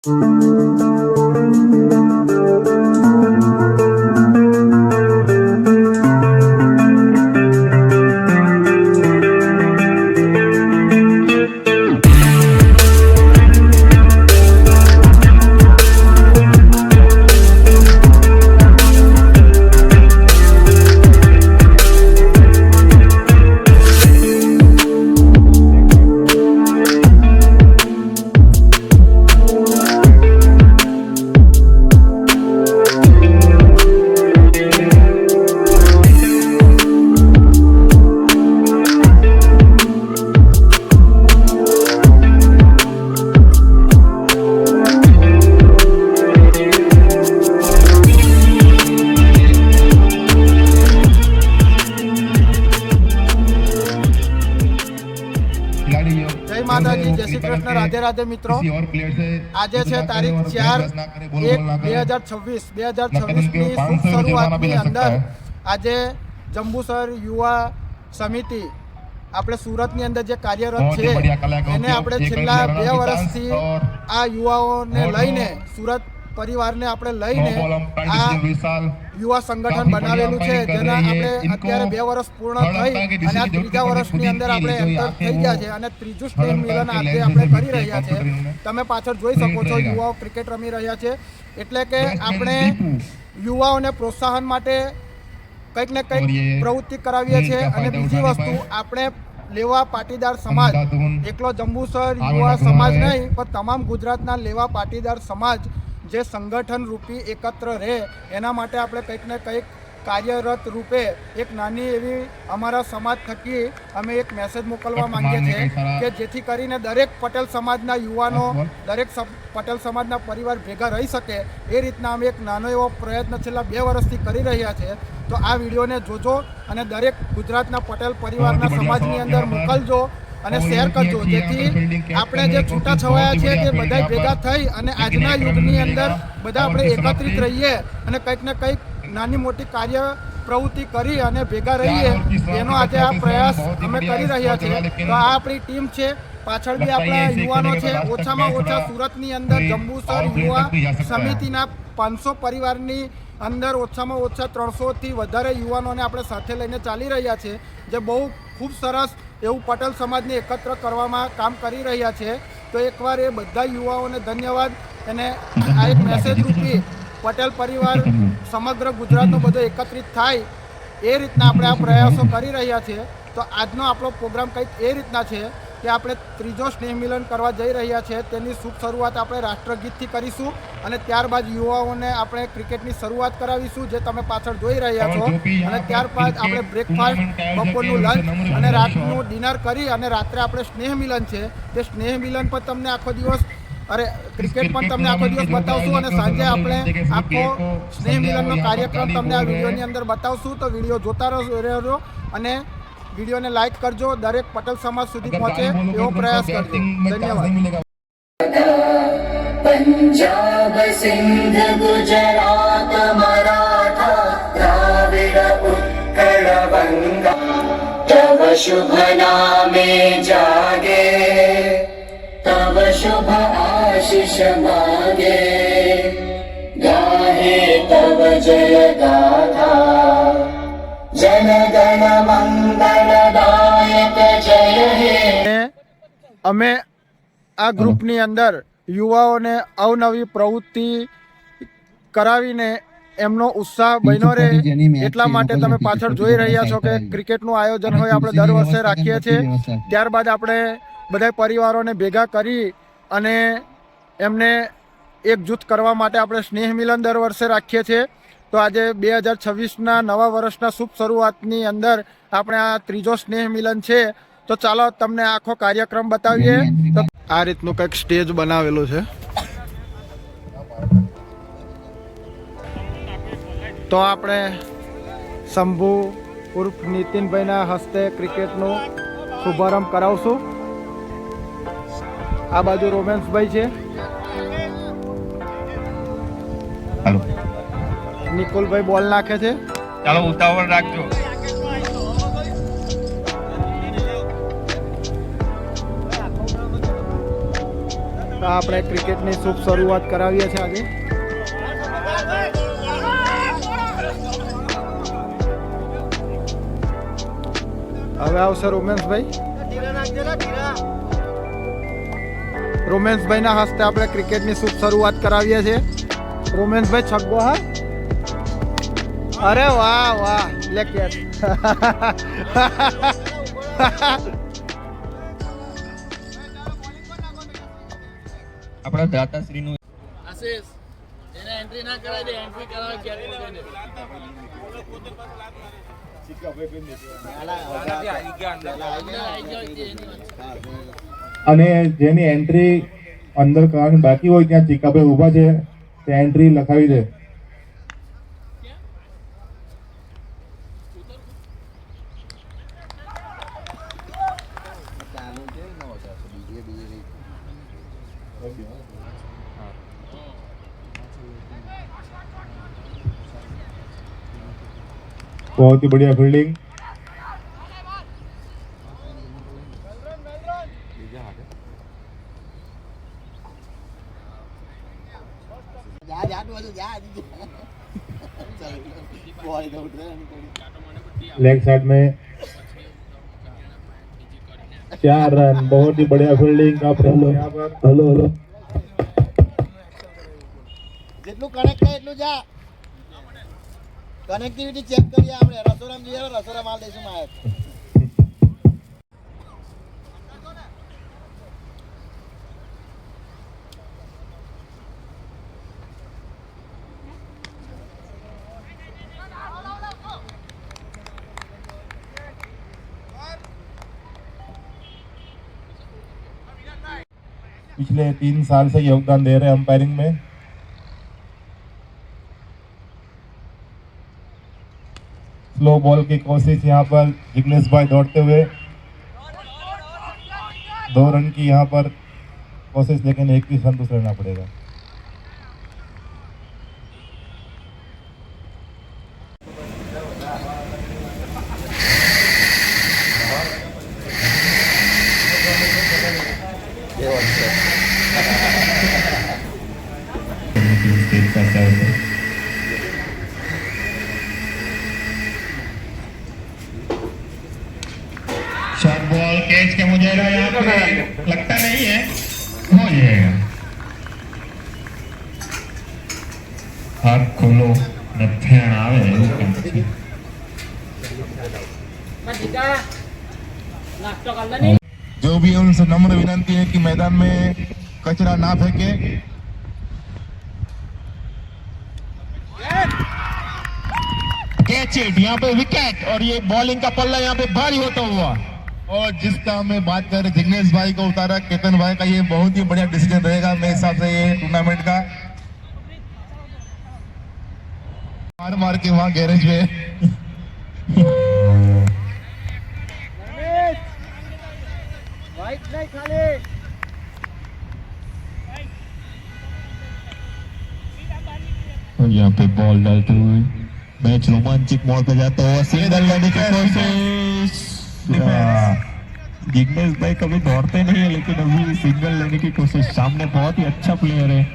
જય માતાજી, જય શ્રી કૃષ્ણ, રાધે રાધે મિત્રો। આજે છે તારીખ 4/1/2026 ની શુભ શરૂઆતની અંદર આજે જંબુસર યુવા સમિતિ આપણે સુરતની અંદર જે કાર્યરત છે એને આપણે છેલ્લા 2 વર્ષથી આ યુવાઓને લઈને સુરત પરિવારને આપણે લઈને આ યુવા સંગઠન બનાવેલું છે, જેના આપણે અત્યારે 2 વર્ષ પૂર્ણ થઈ અને આ 3જા વર્ષની અંદર આપણે એન્ટર થઈ ગયા છે અને 3જું સ્નેહ મિલન આજે આપણે કરી રહ્યા છે। તમે પાછળ જોઈ શકો છો યુવાઓ ક્રિકેટ રમી રહ્યા છે, એટલે કે આપણે યુવાઓને પ્રોત્સાહન માટે કંઈક ને કંઈક પ્રવૃત્તિ કરાવીએ છીએ। અને બીજી વસ્તુ, આપણે લેવા પાટીદાર સમાજ, એકલો જંબુસર યુવા સમાજ નહીં પણ તમામ ગુજરાતના લેવા પાટીદાર સમાજ જે સંગઠન રૂપી એકત્ર રહે એના માટે આપણે કંઈક ને કંઈક કાર્યરત રૂપે એક નાની એવી અમારા સમાજ થકી અમે એક મેસેજ મોકલવા માંગીએ છીએ કે જેથી કરીને દરેક પટેલ સમાજના યુવાનો, દરેક પટેલ સમાજના પરિવાર ભેગા રહી શકે એ રીતના અમે એક નાનો એવો પ્રયત્ન છેલ્લા 2 વર્ષથી કરી રહ્યા છીએ। તો આ વિડીયોને જોજો અને દરેક ગુજરાતના પટેલ પરિવારના સમાજની અંદર મોકલજો અને શેર કરજો, જેથી આપણે જે છૂટાછવાયા છે તે બધા ભેગા થઈ અને આજના યુગની અંદર બધા આપણે એકત્રિત રહીએ અને કંઈક ને કંઈક નાની મોટી કાર્ય પ્રવૃત્તિ કરી અને ભેગા રહીએ, એનો આજે આ પ્રયાસ અમે કરી રહ્યા છીએ। તો આ આપણી ટીમ છે, પાછળ બી આપણા યુવાનો છે। ઓછામાં ઓછા સુરતની અંદર જંબુસર યુવા સમિતિના 500 પરિવારની અંદર ઓછામાં ઓછા 300થી વધારે યુવાનોને આપણે સાથે લઈને ચાલી રહ્યા છે, જે બહુ ખૂબ સરસ એવું પટેલ સમાજને એકત્ર કરવામાં કામ કરી રહ્યા છે। તો એકવાર એ બધા યુવાઓને ધન્યવાદ અને આ એક મેસેજ રૂપી પટેલ પરિવાર સમગ્ર ગુજરાતનો બધો એકત્રિત થાય એ રીતના આપણે આ પ્રયાસો કરી રહ્યા છીએ। તો આજનો આપણો પ્રોગ્રામ કંઈક એ રીતના છે કે આપણે 3જો સ્નેહ મિલન કરવા જઈ રહ્યા છીએ, તેની શુભ શરૂઆત આપણે રાષ્ટ્રગીતથી કરીશું અને ત્યારબાદ યુવાઓને આપણે ક્રિકેટની શરૂઆત કરાવીશું, જે તમે પાછળ જોઈ રહ્યા છો। અને ત્યારબાદ આપણે બ્રેકફાસ્ટ, બપોરનું લંચ અને રાતનું ડિનર કરી અને રાત્રે આપણે સ્નેહ મિલન છે તે સ્નેહ મિલન પર તમને આખો દિવસ ક્રિકેટ પણ તમને આખો દિવસ બતાવશું અને સાંજે આપણે આખો સ્નેહ મિલનનો કાર્યક્રમ તમને આ વિડીયોની અંદર બતાવશું। તો વિડીયો જોતા રહેજો અને વિડીયોને લાઈક કરજો, દરેક પટેલ સમાજ સુધી પહોંચે એવો પ્રયાસ કરજો। ધન્યવાદ। પંજાબ સિંધ ગુજરાત મરાઠા દ્રાવિડ ઉત્કળ બંગા તવ શુભ નામે જાગે તવ શુભ આશીષ માગે ગાહે તવ જય ગાથા જન ગણ મંગળદાયક જય હે। અમે આ ગ્રુપની અંદર યુવાઓને અવનવી પ્રવૃત્તિ કરાવીને એમનો ઉત્સાહ બન્યો રહે એટલા માટે તમે પાછળ જોઈ રહ્યા છો કે ક્રિકેટનું આયોજન હોય આપણે દર વર્ષે રાખીએ છીએ। ત્યારબાદ આપણે બધા પરિવારોને ભેગા કરી અને એમને એકજૂથ કરવા માટે આપણે સ્નેહ મિલન દર વર્ષે રાખીએ છીએ। તો આજે 2026ના નવા વર્ષના શુભ શરૂઆતની અંદર આપણે આ 3જો સ્નેહ મિલન છે। તો ચાલો તમને આખો કાર્યક્રમ બતાવીએ। તો આ રીતનું કંઈક સ્ટેજ બનાવેલું છે। તો આપણે શંભુ ઉર્ફ નીતિનભાઈના હસ્તે ક્રિકેટનું શુભારંભ કરાવશું। આ બાજુ રોમેન્સભાઈ છે, નિકુલભાઈ બોલ નાખે છે। ચાલો ઉતાવળ રાખજો। આપણે ક્રિકેટની શુભ શરૂઆત કરાવીએ છીએ આજે. હવે આવશે રોમેન્સભાઈના હસ્તે આપણે ક્રિકેટની શુભ શરૂઆત કરાવીએ છીએ. રોમેન્સભાઈ છગ્ગો, હા, અરે વાહ વાહ, લે કેચ. આપણા દાતાશ્રીનું આશીષ એને એન્ટ્રી ના કરાવી દે, એન્ટ્રી કરાવે ક્યારે અને જેની એન્ટ્રી અંદર કરવાની બાકી હોય ત્યાં ચીકાભાઈ ઊભા છે, ત્યાં એન્ટ્રી લખાવી દે. बहुत ही बढ़िया फील्डिंग. लेग साइड में 4 रन. बहुत ही बढ़िया फील्डिंग का प्रॉब्लम यहाँ पर. हेलो हेलो, જેટલું કનેક્ટ થાય એટલું જા. કનેક્ટિવિટી ચેક કરીએ આપણે. રસોરામ જઈએ, રસોરા માલ દઈશું માં. पिछले 3 साल से योगदान दे रहे हैं अंपायरिंग में. स्लो बॉल की कोशिश यहाँ पर जिग्नेश भाई दौड़ते हुए 2 रन की यहाँ पर कोशिश, लेकिन 21 रन दूसरा लेना पड़ेगा. शॉर्ट बॉल कैच क्या हो जाएगा यहाँ पे, लगता नहीं है, हो जाएगा. हाथ खोलो ने फेण आवे એવું કામ છે. जो भी है उनसे नम्र विनती है कि मैदान में कचरा ना फेंके. कैच इट, यहाँ पे विकेट. और ये बॉलिंग का पल्ला यहाँ पे भारी होता हुआ. और जिसका हमें बात करें जिग्नेश भाई को उतारा केतन भाई का, ये बहुत ही बढ़िया डिसीजन रहेगा मेरे हिसाब से ये टूर्नामेंट का. मार मार के वहाँ गैरेज में और यहाँ पे बॉल डालते हुए मैच रोमांचक मोड़ पे जाता हुआ सिंगल लेने की कोशिश. जिग्नेश भाई कभी दौड़ते नहीं है, लेकिन अभी सिंगल लेने की कोशिश. सामने बहुत ही अच्छा प्लेयर है,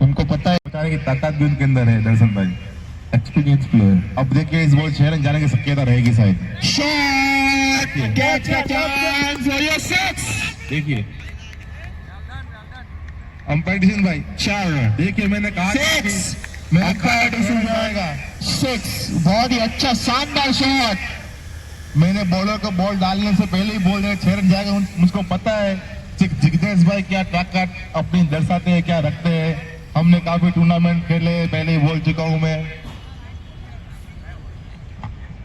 उनको पता है बताने की ताकत भी उनके अंदर है. दर्शन भाई एक्सपीरियंस प्लेयर. अब देखिए इस बॉल 6 रन जाने की शक्यता रहेगी शायद. शॉट, कैच का चांस और ये 6. देखिए अंपायर डिसीजन भाई 4 रन. देखिए मैंने कहा 6, मेरा अंपायर डिसीजन आएगा 6. बहुत ही अच्छा शानदार शॉट. मैंने बॉलर को बॉल डालने से पहले ही बोल रहे 6 रन जाएगा. मुझको पता है जिग्नेश भाई क्या ताकत अपनी दर्शाते हैं, क्या रखते हैं. हमने काफी टूर्नामेंट खेले, पहले ही बोल चुका हूं मैं.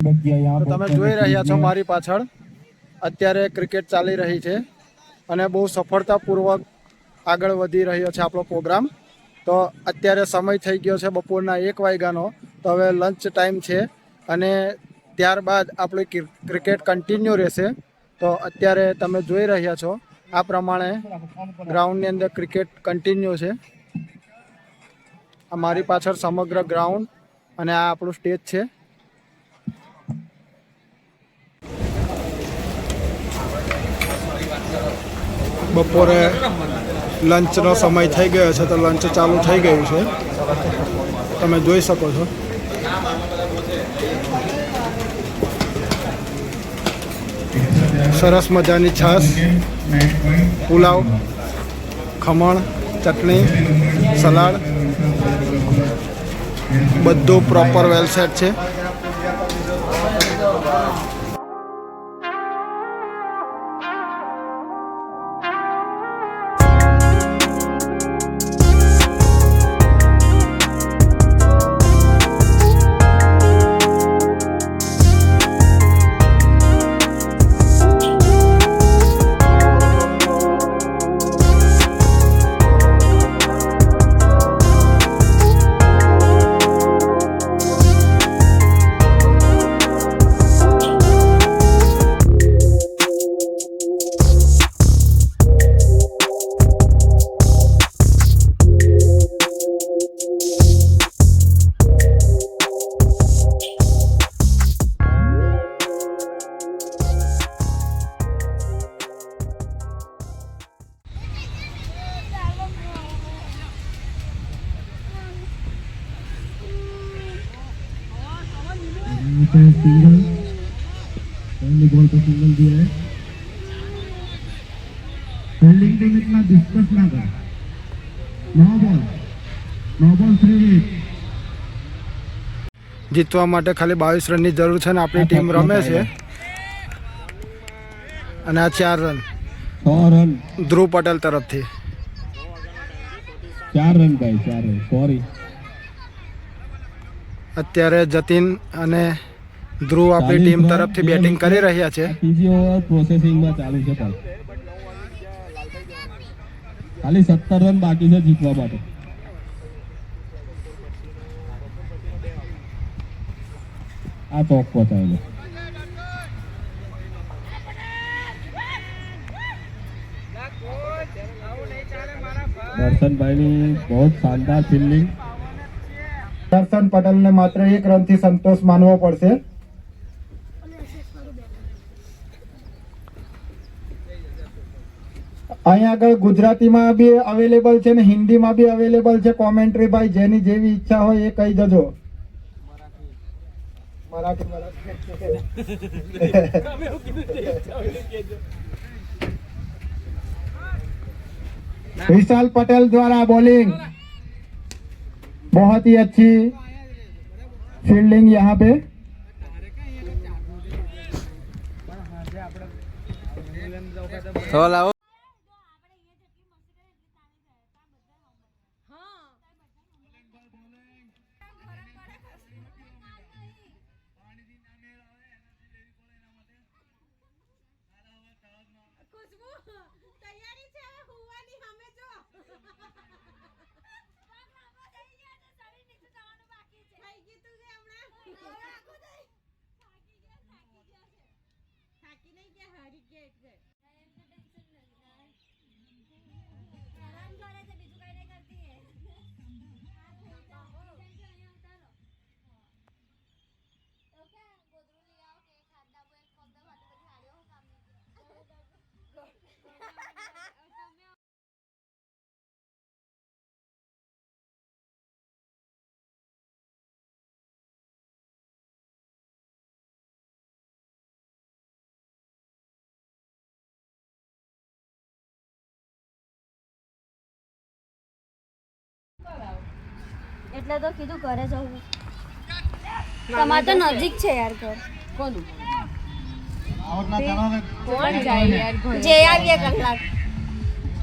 તમે જોઈ રહ્યા છો મારી પાછળ અત્યારે ક્રિકેટ ચાલી રહી છે અને બહુ સફળતાપૂર્વક આગળ વધી રહ્યો છે આપણો પ્રોગ્રામ. તો અત્યારે સમય થઈ ગયો છે બપોરના 1 વાગ્યાનો. તો હવે લંચ ટાઈમ છે અને ત્યારબાદ આપણી ક્રિકેટ કન્ટિન્યુ રહેશે. તો અત્યારે તમે જોઈ રહ્યા છો આ પ્રમાણે ગ્રાઉન્ડની અંદર ક્રિકેટ કન્ટિન્યુ છે. આ મારી પાછળ સમગ્ર ગ્રાઉન્ડ અને આ આપણું સ્ટેજ છે. બપોરે લંચનો સમય થઈ ગયો છે તો લંચ ચાલુ થઈ ગયું છે, તમે જોઈ શકો છો. સરસ મજાની છાશ, પુલાવ, ખમણ, ચટણી, સલાડ બધું પ્રોપર વેલ સેટ છે. सिंगल, पहले बॉल पे सिंगल दिया है. फील्डिंग टीम इतना डिस्कस ना कर. No ball 3 hit. જીતવા માટે ખાલી 22 રનની જરૂર છે ને આપણી ટીમ રમે છે. અને આ 4 રન 6 રન ધ્રુવ પટેલ તરફથી. 4 રન ભાઈ, 4 રન. સોરી. અત્યારે જતીન અને ધ્રુવ આપણી ટીમ તરફથી બેટિંગ કરી રહ્યા છે. ત્રીજી ઓવર પ્રોસેસિંગમાં ચાલુ છે ભાઈ. ખાલી 17 રન બાકી છે જીતવા માટે. આ ચોક પહોંચાયેલો. દર્શનભાઈની બહુ શાનદાર ફિલ્ડિંગ. દર્શન પટેલને માત્ર 1 રનથી સંતોષ માનવો પડશે. અહીંયા આગળ ગુજરાતીમાં બી અવેલેબલ છે ને હિન્દીમાં બી અવેલેબલ છે કોમેન્ટ્રી. ભાઈ જેની જેવી ઈચ્છા હોય એ કહી જજો. विशाल पटेल द्वारा बॉलिंग, बहुत ही अच्छी फील्डिंग यहाँ पे. તૈયારી છે હોવાની અમે જો થાકી તું કે હમણાં થાકી નહીં કે હારી ગયા એટલે એટલે તો કીધું ઘરે જવું. તમારે તો નજીક છે યાર ઘર. કોનું કોણ જાય યાર ઘરે? જે આવીએ કલાક.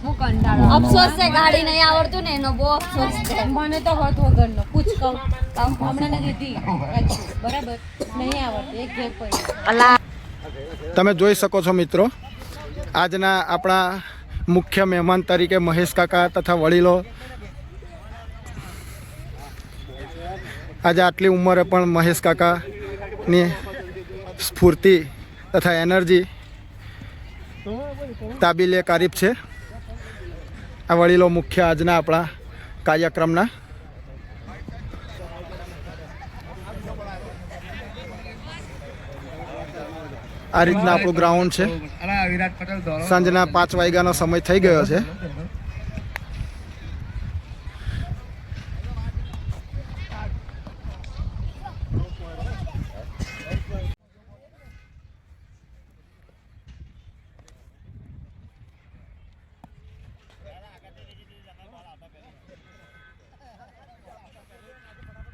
હું કંટાળો. અફસોસ છે ગાડી નહીં આવડતું ને એનો બહુ અફસોસ છે. મને તો હોત વગરનો પૂછ કહું હમણાં નથી દીધી બરાબર નહીં આવડતું એક ઘેર પડી. તમે જોઈ શકો છો મિત્રો, આજના આપણા મુખ્ય મહેમાન તરીકે મહેશ કાકા તથા વડીલો આજે આટલી ઉંમરે પણ મહેશ કાકાની સ્ફૂર્તિ તથા એનર્જી તાબીલે તારીફ છે. આ વડીલો મુખ્ય આજના આપણા કાર્યક્રમના. આ રીતના આપણું ગ્રાઉન્ડ છે. સાંજના 5 વાગ્યાનો સમય થઈ ગયો છે.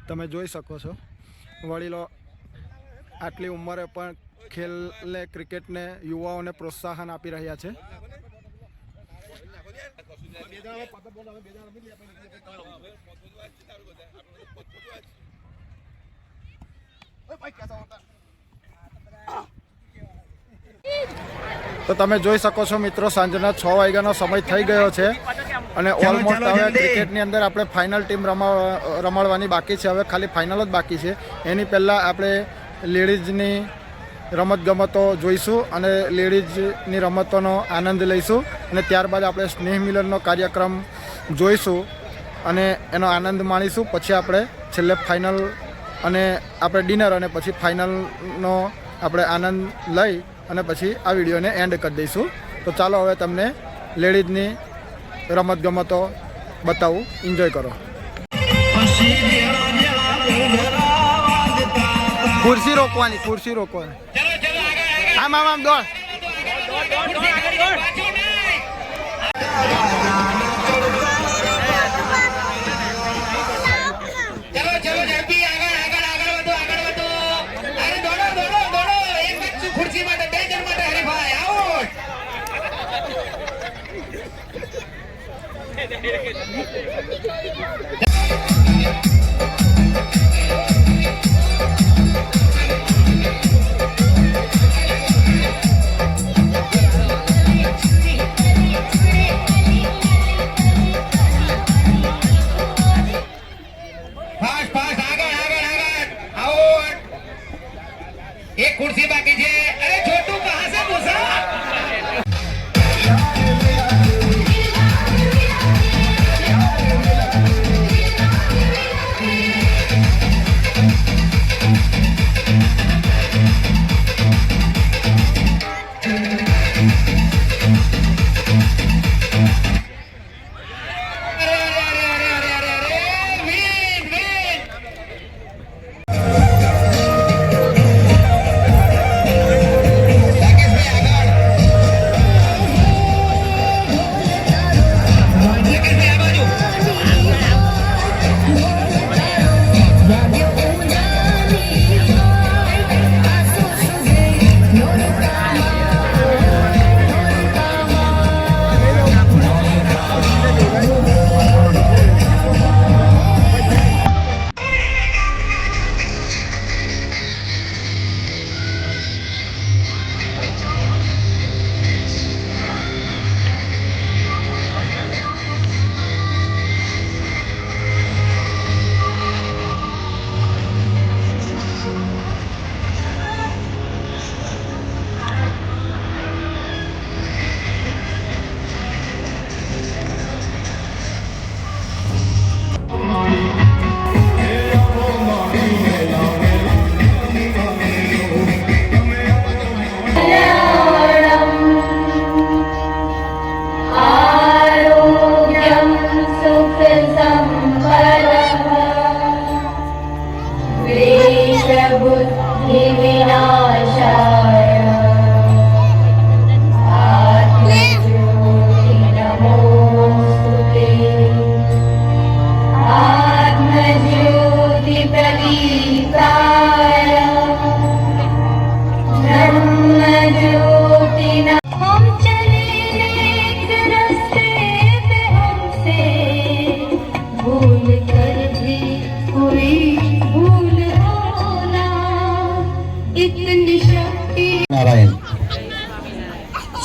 તમે જોઈ શકો છો વડીલો આટલી ઉંમરે પણ ખેલને ક્રિકેટને યુવાઓને પ્રોત્સાહન આપી રહ્યા છે. તો તમે જોઈ શકો છો મિત્રો સાંજના 6 વાગ્યાનો સમય થઈ ગયો છે અને ઓલમોસ્ટ હવે ક્રિકેટની અંદર આપણે ફાઇનલ ટીમ રમાડવાની બાકી છે. હવે ખાલી ફાઇનલ જ બાકી છે. એની પહેલાં આપણે લેડીઝની રમતગમતો જોઈશું અને લેડીઝની રમતોનો આનંદ લઈશું અને ત્યારબાદ આપણે સ્નેહ મિલનનો કાર્યક્રમ જોઈશું અને એનો આનંદ માણીશું. પછી આપણે છેલ્લે ફાઇનલ અને આપણે ડિનર અને પછી ફાઇનલનો આપણે આનંદ લઈ અને પછી આ વિડીયોને એન્ડ કરી દઈશું. તો ચાલો હવે તમને લેડીઝની રમતગમતો બતાવું, એન્જોય કરો. ખુરશી રોકવાની આમ દોડ. एक कुर्सी बाकी है. अरे छोटू कहाँ से घुसा?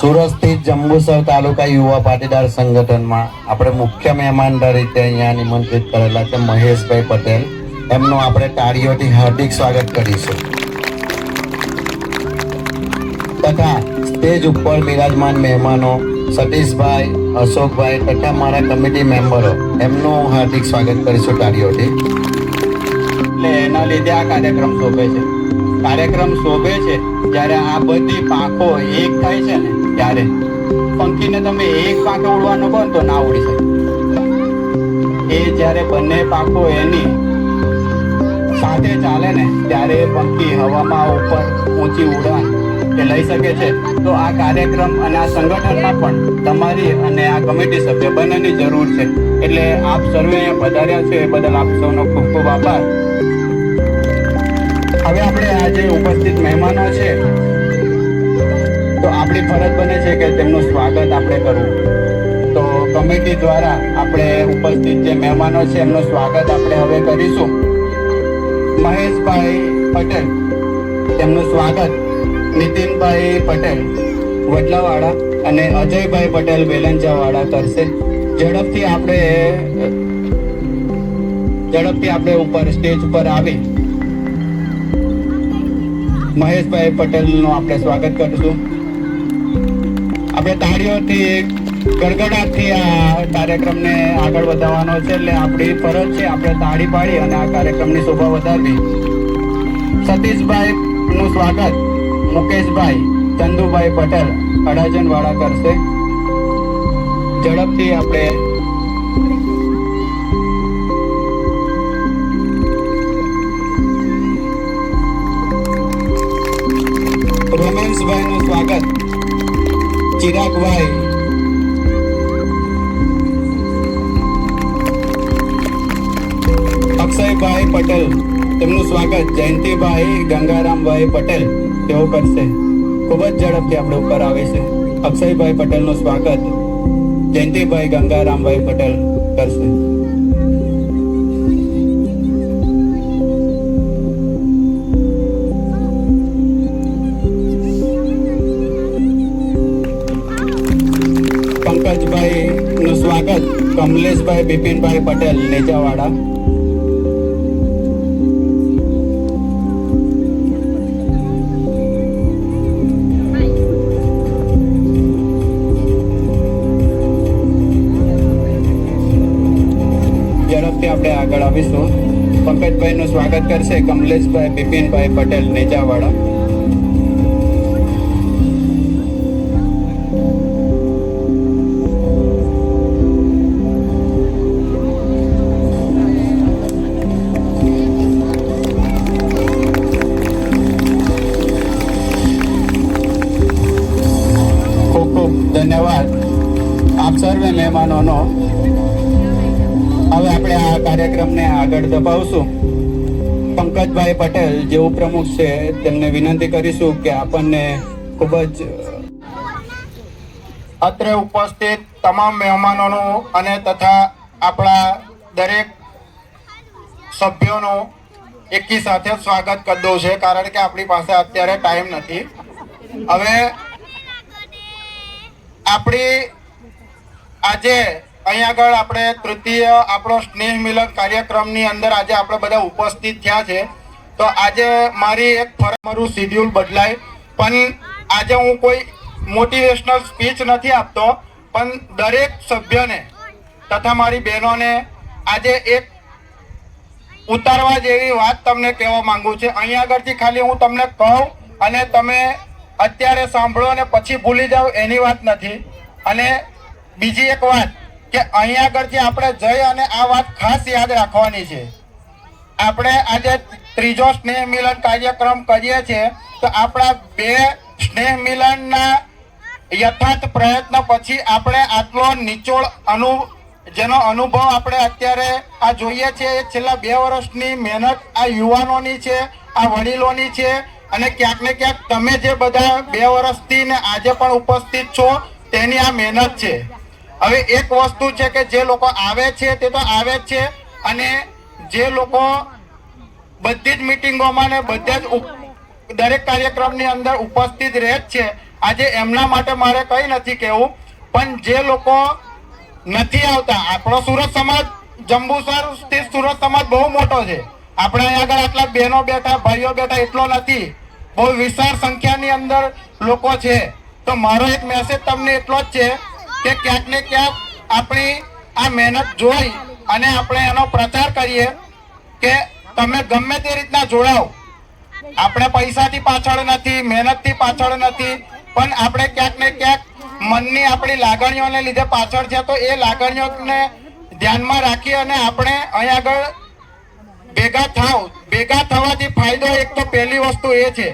સુરત સ્થિત જંબુસર તાલુકા યુવા પાટીદાર સંગઠનમાં આપણે મુખ્ય મહેમાન તરીકે અહીંયા નિમંત્રિત કરેલા છે મહેશભાઈ પટેલ. એમનું આપણે તાળીઓથી હાર્દિક સ્વાગત કરીશું. તથા સ્ટેજ ઉપર બિરાજમાન મહેમાનો સતીશભાઈ, અશોકભાઈ તથા મારા કમિટી મેમ્બરો, એમનું હાર્દિક સ્વાગત કરીશું તાળીઓથી. એટલે એના લીધે આ કાર્યક્રમ શોભે છે. કાર્યક્રમ શોભે છે જ્યારે આ બધી પાંખો એક થાય છે ને ત્યારે. પંખીને તમે એક પાંખે ઉડવાનું કહો તો ના ઉડી શકે. એ જ્યારે બંને પાંખો એની સાથે ચાલે ને ત્યારે પંખી હવામાં ઉપર ઊંચી ઉડાન એ લઈ શકે છે. તો આ કાર્યક્રમ અને આ સંગઠનમાં પણ તમારી અને આ કમિટી સભ્ય બંનેની જરૂર છે. એટલે આપ સર્વે અહીંયા પધાર્યા છે એ બદલ આપ સૌનો ખૂબ ખૂબ આભાર. હવે આપણે આ જે ઉપસ્થિત મહેમાનો છે તો આપણી ફરજ બને છે કે તેમનું સ્વાગત આપણે કરવું. તો કમિટી દ્વારા આપણે ઉપસ્થિત જે મહેમાનો છે એમનું સ્વાગત આપણે હવે કરીશું. મહેશભાઈ પટેલ, તેમનું સ્વાગત નીતિનભાઈ પટેલ વડલાવાડા અને અજયભાઈ પટેલ વેલંજાવાડા કરશે. ઝડપથી આપણે ઉપર સ્ટેજ ઉપર આવી મહેશભાઈ પટેલનું આપણે સ્વાગત કરીશું. આપણે તાળીઓથી ગડગડાટથી આ કાર્યક્રમને આગળ વધારવાનો છે, એટલે આપણી ફરજ છે આપણે તાળી પાડી અને આ કાર્યક્રમની શોભા વધારવી. સતીશભાઈ નું સ્વાગત મુકેશભાઈ ચંદુભાઈ પટેલ અડાજણવાળા કરશે. ઝડપથી આપણે રમેશભાઈ નું સ્વાગત ચિરાગભાઈ અક્ષયભાઈ પટેલ, તેમનું સ્વાગત જયંતિભાઈ ગંગારામભાઈ પટેલ તેઓ કરશે. ખૂબ જ ઝડપથી આપણે ઉપર આવે છે. અક્ષયભાઈ પટેલનું સ્વાગત જયંતિભાઈ ગંગારામભાઈ પટેલ કરશે. પંકજભાઈ નું સ્વાગત કમલેશભાઈ બિપિનભાઈ પટેલ નેજાવાડા. ઝડપથી આપણે આગળ આવીશું. પંકજભાઈ નું સ્વાગત કરશે કમલેશભાઈ બિપિનભાઈ પટેલ નેજાવાડા. ખૂબ ખૂબ ધન્યવાદ આપ સર્વે મહેમાનોનો. હવે આપણે આ કાર્યક્રમને આગળ દબાવશું. પંકજભાઈ પટેલ જે ઉપપ્રમુખ છે તેમને વિનંતી કરીશું કે આપણને ખૂબ જ અત્રે ઉપસ્થિત તમામ મહેમાનોનું અને તથા આપણા દરેક સભ્યોનું એકી સાથે સ્વાગત કરી દઉં છે, કારણ કે આપણી પાસે અત્યારે ટાઈમ નથી. હવે આપણી આજે અહીં આગળ આપણે તૃતીય આપણો સ્નેહ મિલન કાર્યક્રમની અંદર આજે આપણે બધા ઉપસ્થિત થયા છે. તો આજે મારી એક મારું શિડ્યુલ બદલાય, પણ આજે હું કોઈ મોટિવેશનલ સ્પીચ નથી આપતો, પણ દરેક સભ્યને તથા મારી બહેનોને આજે એક ઉતારવા જેવી વાત તમને કહેવા માંગુ છું. અહીં આગળથી ખાલી હું તમને કહું અને તમે અત્યારે સાંભળો અને પછી ભૂલી જાઓ એની વાત નથી. અને બીજી એક વાત કે અહીં આગળથી આપણે જઈ અને આ વાત ખાસ યાદ રાખવાની છે. આપણે આજે ત્રીજો સ્નેહ મિલન કાર્યક્રમ કરીએ છીએ, તો આપણા 2 સ્નેહ મિલનના યથાર્થ પ્રયત્ન પછી આપણે આટલો નિચોડ જેનો અનુભવ આપણે અત્યારે આ જોઈએ છે એ છેલ્લા 2 વર્ષની મહેનત આ યુવાનોની છે, આ વડીલોની છે, અને ક્યાંક ને ક્યાંક તમે જે બધા 2 વર્ષથી ને આજે પણ ઉપસ્થિત છો તેની આ મહેનત છે. હવે એક વસ્તુ છે કે જે લોકો આવે છે તે તો આવે જ છે, અને જે લોકો બધી જ મિટિંગોમાં ને બધા જ દરેક કાર્યક્રમની અંદર ઉપસ્થિત રહે જ છે, આજે એમના માટે મારે કંઈ નથી કહેવું. પણ જે લોકો નથી આવતા, આપણો સુરત સમાજ જંબુસર સ્થિત સુરત સમાજ બહુ મોટો છે. આપણે અહીં આગળ આટલા બહેનો બેઠા, ભાઈઓ બેઠા એટલો નથી, બહુ વિશાળ સંખ્યાની અંદર લોકો છે. તો મારો એક મેસેજ તમને એટલો જ છે કે ક્યાંક ને ક્યાંક આપણી આ મહેનત જોઈ અને આપણે એનો પ્રચાર કરીએ કે તમે ગમે તે રીતના જોડાઓ. આપણે પૈસાથી પાછળ નથી, મહેનતથી પાછળ નથી, પણ આપણે ક્યાંક ને ક્યાંક મનની આપણી લાગણીઓને લીધે પાછળ છે. તો એ લાગણીઓને ધ્યાનમાં રાખી અને આપણે અહીં આગળ ભેગા થવાથી ફાયદો એક તો પહેલી વસ્તુ એ છે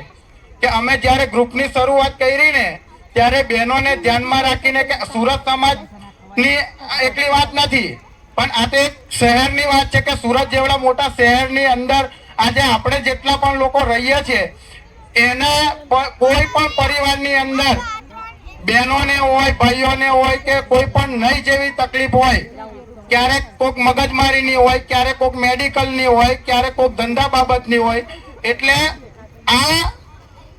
કે અમે જ્યારે ગ્રુપની શરૂઆત કરી ને ત્યારે બહેનોને ધ્યાનમાં રાખીને કે સુરત સમાજની એકલી વાત નથી, પણ આ તો એક શહેરની વાત છે કે સુરત જેવડા મોટા શહેરની અંદર આજે આપણે જેટલા પણ લોકો રહીએ છીએ એના કોઈ પણ પરિવારની અંદર બહેનોને હોય, ભાઈઓને હોય કે કોઈ પણ નહીં જેવી તકલીફ હોય, ક્યારેક કોઈક મગજમારીની હોય, ક્યારેક કોઈક મેડિકલની હોય, ક્યારેક કોઈક ધંધા બાબતની હોય, એટલે આ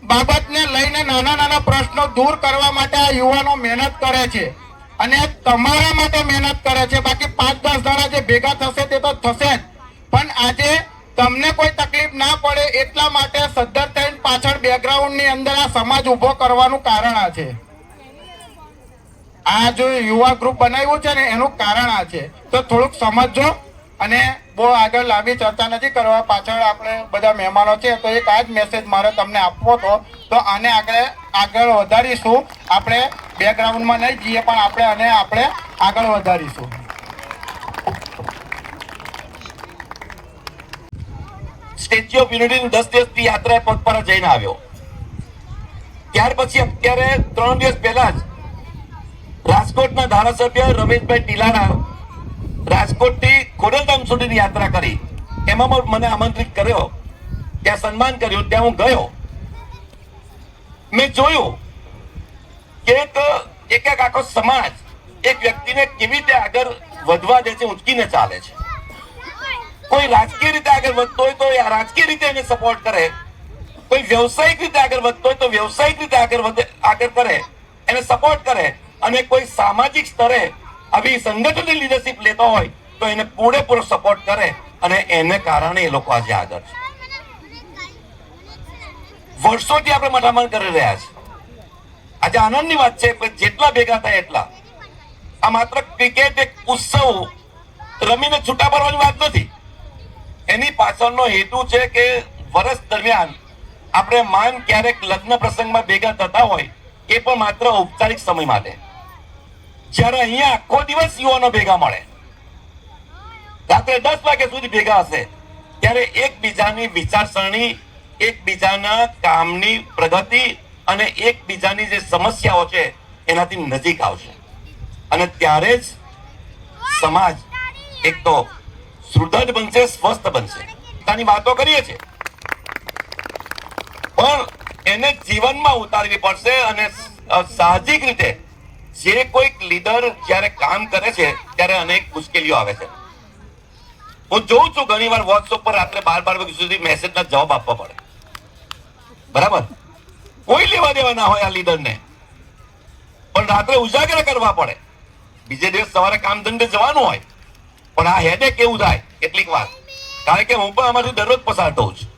બાબતને લઈને નાના નાના પ્રશ્નો દૂર કરવા માટે આ યુવાનો મહેનત કરે છે અને તમારા માટે મહેનત કરે છે. બાકી 5-10 જણા જે ભેગા થશે તે તો થશે જ, પણ આજે તમને કોઈ તકલીફ ના પડે એટલા માટે સદ્ધર થઈને પાછળ બેકગ્રાઉન્ડની અંદર આ સમાજ ઉભો કરવાનું કારણ આ છે. આ જો યુવા ગ્રુપ બનાવ્યું છે ને એનું કારણ આ છે. તો થોડુંક સમજજો અને બહુ આગળ લાંબી ચર્ચા નથી કરવા. પાછળ આપણે બધા મહેમાનો છે તો એક આ જ મેસેજ મારે તમને આપવો હતો. તો આને આગળ વધારીશું. આપણે બેકગ્રાઉન્ડમાં નહીં જઈએ પણ આપણે આગળ વધારીશું. સ્ટેચ્યુ ઓફ યુનિટીની 10 દિવસની યાત્રાએ પગપાળા જઈને આવ્યો. ત્યાર પછી અત્યારે 3 દિવસ પહેલા જ રાજકોટના ધારાસભ્ય રમેશભાઈ ટીલારા રાજકોટથી ખોડલધામ સુધીની યાત્રા કરી. એમાં મને આમંત્રિત કર્યો, ત્યાં સન્માન કર્યું, ત્યાં હું ગયો. મેં જોયું કે એક આખો સમાજ એક વ્યક્તિને કેવી રીતે આગળ વધવા દે છે, ઉંચકીને ચાલે છે. કોઈ રાજકીય રીતે આગળ વધતો હોય તો રાજકીય રીતે એને સપોર્ટ કરે, કોઈ વ્યવસાયિક રીતે આગળ વધતો હોય તો વ્યવસાયિક રીતે આગળ કરે, એને સપોર્ટ કરે, અને કોઈ સામાજિક સ્તરે આવી સંગઠનની લીડરશિપ લેતો હોય તો એને પૂરેપૂરો સપોર્ટ કરે, અને એને કારણે એ લોકો આજે આગળ છે. વર્ષોથી આપણે મથામણ કરી રહ્યા છે. આજે આનંદની વાત છે જેટલા ભેગા થાય એટલા. આ માત્ર ક્રિકેટ એક ઉત્સવ રમીને છૂટા પડવાની વાત નથી. એની પાછળનો હેતુ છે કે વર્ષ દરમિયાન આપણે માન ક્યારેક લગ્ન પ્રસંગમાં ભેગા થતા હોય એ પણ માત્ર ઔપચારિક સમય માટે. જ્યારે અહીંયા આખો દિવસ યુવાનો ભેગા મળે, રાત્રે 10 વાગ્યા સુધી ભેગા હશે, ત્યારે એકબીજાની વિચારસરણી, એકબીજાના કામની પ્રગતિ અને એકબીજાની જે સમસ્યાઓ છે એનાથી નજીક આવશે. અને ત્યારે જ સમાજ એક તો સુદૃઢ બનશે, સ્વસ્થ બનશે. તાની વાતો કરીએ છીએ પણ એને જીવનમાં ઉતારવી પડશે. અને સાહજિક રીતે જે કોઈક લીડર જ્યારે કામ કરે છે ત્યારે અનેક મુશ્કેલીઓ આવે છે. હું જોઉં છું ઘણી વાર વોટ્સએપ પર રાત્રે 12 વાગ્યા સુધી મેસેજના જવાબ આપવા પડે. બરાબર, કોઈ લેવા દેવા ના હોય આ લીડરને, પણ રાત્રે ઉજાગર કરવા પડે. બીજે દિવસ સવારે કામ ધંધે જવાનું હોય, પણ આ હેડેક કેવું થાય કેટલીક વાર. કારણ કે હું પણ આમાંથી દરરોજ પસાર થઉં છું.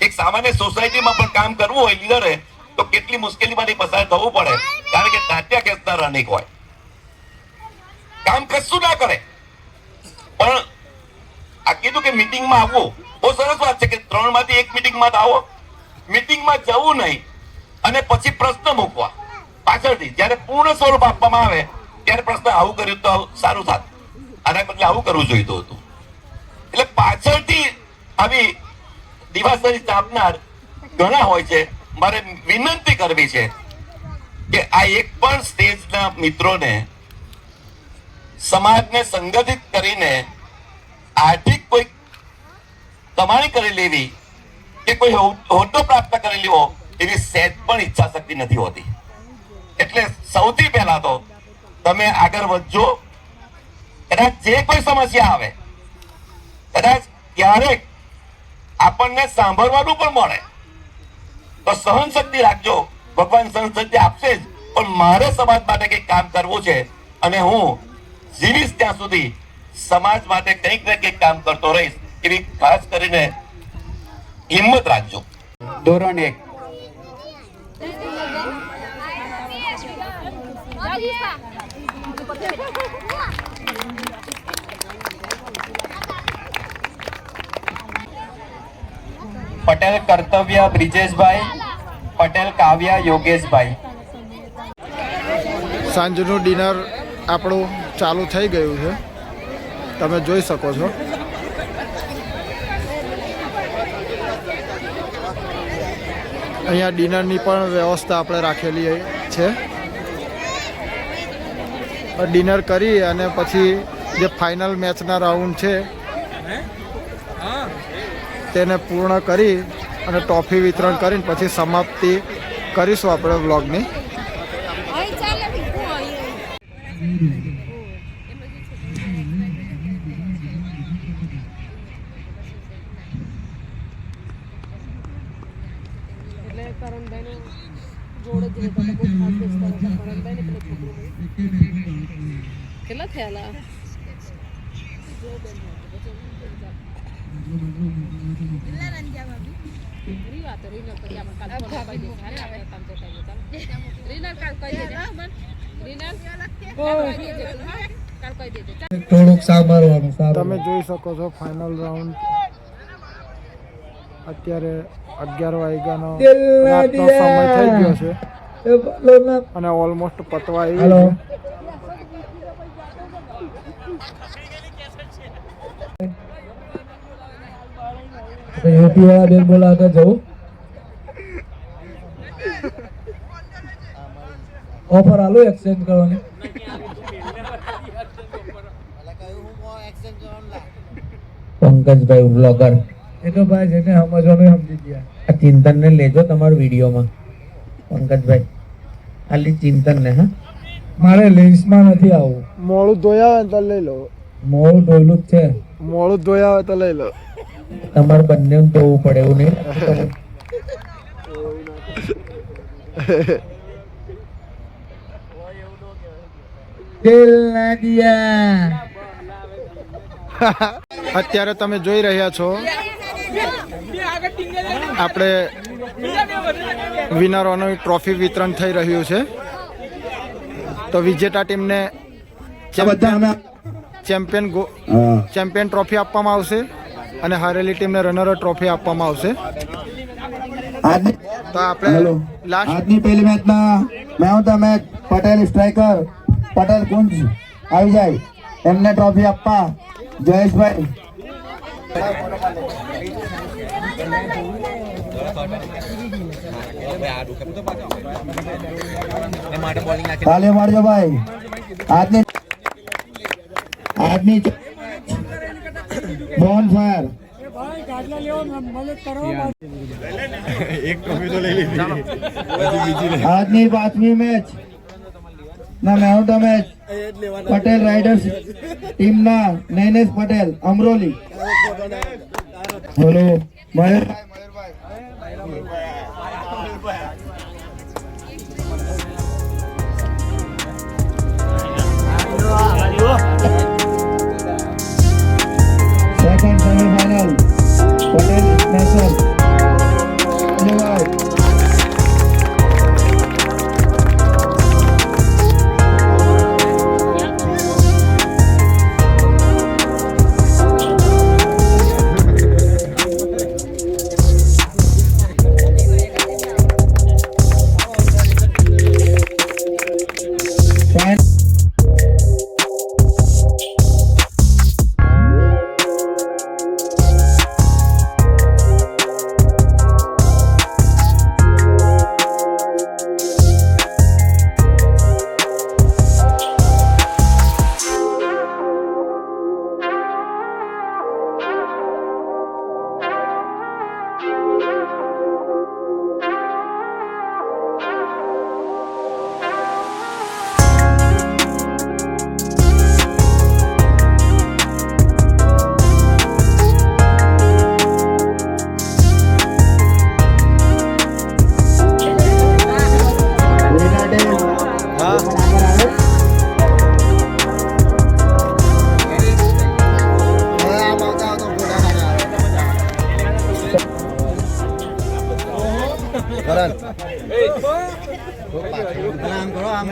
એક સામાન્ય સોસાયટીમાં પણ કામ કરવું હોય લીડરે તો કેટલી મુશ્કેલીમાંથી પસાર થવું પડે. કારણ કે તાત્યા ખેંચનાર અનેક હોય, કામ કશું ના કરે. પણ આ કીધું કે મીટિંગમાં આવવું બહુ સરસ વાત છે કે 3 માંથી 1 મીટિંગમાં આવો. મીટિંગમાં જવું નહીં અને પછી પ્રશ્ન મૂકવા પાછળથી. જ્યારે પૂર્ણ સ્વરૂપ આપવામાં આવે ત્યારે પ્રશ્ન આવું કર્યું તો સારું થાત, આના બદલે આવું કરવું જોઈતું હતું. એટલે પાછળથી આવી દિવાસળી ચાપનાર ઘણા હોય છે. મારે વિનંતી કરવી છે કે આ એક પણ સ્ટેજના મિત્રોને સમાજને સંગઠિત કરીને આર્થિક કોઈ કમાણી કરી લેવી કે કોઈ હોદ્દો પ્રાપ્ત કરી લેવો એવી સહેજ પણ ઈચ્છા શક્તિ નથી હોતી. એટલે સૌથી પહેલા તો તમે આગળ વધજો. કદાચ જે કોઈ સમસ્યા આવે, કદાચ ક્યારેક આપણને સાંભળવાનું પણ મળે તો સહન શક્તિ રાખજો. ભગવાન સહન શક્તિ આપશે જ, પણ મારે સમાજ માટે કંઈક કામ કરવું છે અને હું જીવીશ ત્યાં સુધી સમાજ માટે કંઈક ને કંઈક કામ કરતો રહીશ એવી ખાસ કરીને હિંમત રાખજો. ધોરણ 1 પટેલ કર્તવ્ય બ્રિજેશભાઈ, પટેલ કાવ્યા યોગેશભાઈ. સાંજનું ડિનર આપણું ચાલુ થઈ ગયું છે, તમે જોઈ શકો છો. અહીંયા ડિનરની પણ વ્યવસ્થા આપણે રાખેલી છે. ડિનર કરી અને પછી જે ફાઇનલ મેચના રાઉન્ડ છે તેને પૂર્ણ કરી અને ટ્રોફી વિતરણ કરીને પછી સમાપ્તિ કરીશું આપણે વ્લોગની. અહીં ચાલે ભીખું અહીં. કેટલા થયેલા તમે જોઈ શકો છો ફાઇનલ રાઉન્ડ અત્યારે 11 વાગ્યાનો રાતનો સમય થઈ ગયો છે અને ઓલમોસ્ટ પતવા આવ્યું છે. યુપી વાળા બેન બોલા આગળ જવું ઓફર આલો એક્સચેન્જ કરવાની પંકજભાઈ બ્લોગર એ તો ભાઈ જેને સમજવાનું સમજી ગયા. આ ચિંતન ને લેજો તમારા વિડીયોમાં પંકજભાઈ ખાલી ચિંતન ને. હા મારે લેન્સમાં નથી આવું. મોડું ધોયા હોય તો લઈ લો. મોડું ધોયેલું જ છે. મોડું ધોયા હોય તો લઈ લો. તમારે બંને ધોવું પડે એવું નહીં. અત્યારે તમે જોઈ રહ્યા છો આપણે વિનરોનું ટ્રોફી વિતરણ થઈ રહ્યું છે. તો વિજેતા ટીમને ચેમ્પિયન ટ્રોફી આપવામાં આવશે અને હારેલી ટીમને રનર ટ્રોફી આપવામાં આવશે. તો આપણે લાસ્ટ આજની પહેલી મેચમાં man of the match Patel striker Patel Kunj આવી જાય એમને ટ્રોફી આપવા જયેશભાઈ. તાલી મારજો ભાઈ. આજની બોન ફાયર આજની 5મી મેચ ના main of the match Patel riders ટીમના નૈનેશ પટેલ અમરોલી. બોલો મયુર સેકન્ડ સેમીફાઇનલ પટેલ નેશનલ. આમ કરો આમ